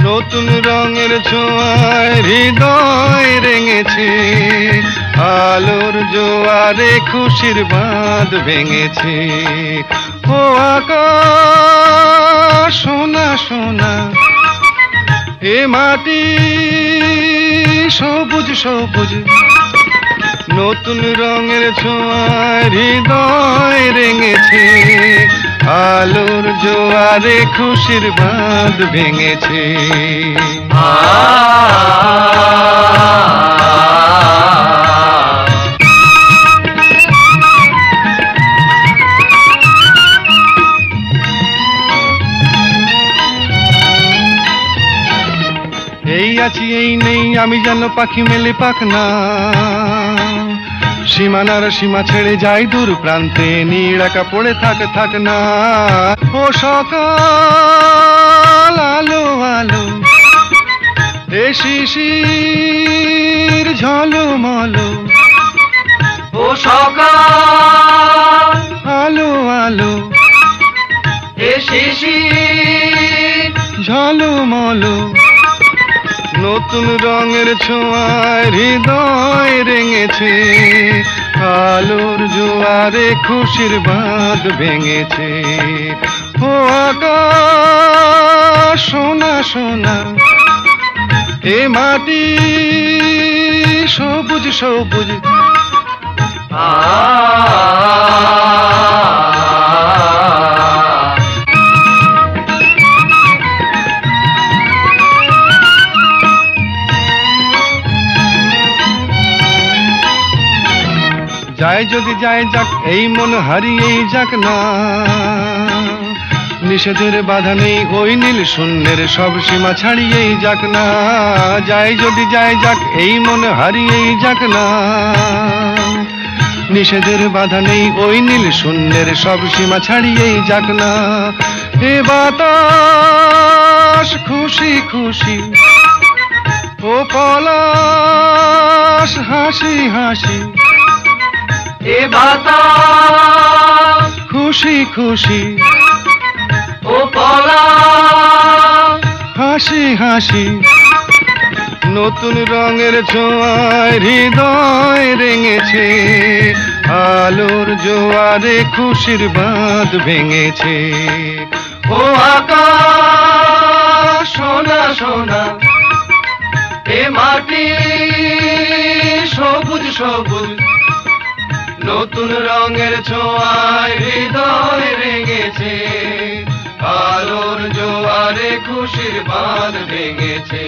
নতুন রঙের ছোঁয়ায় হৃদয় রেঙেছে, আলোর জোয়ারে খুশির বাঁধ ভেঙেছে। ও আকাশ সোনা সোনা, এ মাটি সবুজ সবুজ, নতুন রঙের ছোঁয়ায় হৃদয় রেঙেছে, আলোর জোয়ারে খুশির বাঁধ ভেঙেছে। এই আছি এই নেই আমি যেন পাখি মেলে পাখনা, সীমানার সীমা ছেড়ে যাই দূর প্রান্তে, নীড় একা পড়ে থাক না। ও সকাল আলো আলো, এ শিশির ঝলমলো, ও সকাল আলো আলো, এ শিশির ঝলমলো, নতুন রঙের ছোঁয়ায় হৃদয় রেঙেছে, আলোর জোয়ারে খুশির বাঁধ ভেঙেছে। ও আকাশ সোনা সোনা, এ মাটি সবুজ সবুজ, যায় যদি যায় যাক এই মন হারিয়েই যাক না, নিষেধের বাধা নেই ওই নীল শূন্যের সব সীমা ছাড়িয়েই যাক না। যায় যদি যায় যাক এই মন হারিয়েই যাক না, নিষেধের বাধা নেই ওই নীল শূন্যের সব সীমা ছাড়িয়েই যাক না। এ বাতাস খুশি খুশি, ও পলাশ হাসি হাসি, এ বাতাস খুশি খুশি, ও পলাশ হাসি হাসি, নতুন রঙের ছোঁয়ায় হৃদয় রেঙেছে, আলোর জোয়ারে খুশির বাঁধ ভেঙেছে। ও আকাশ সোনা সোনা, এ মাটি সবুজ সবুজ, নতুন রঙের ছোঁয়ায় হৃদয় রেঙেছে, আলোর জোয়ারে খুশির বাঁধ ভেঙেছে।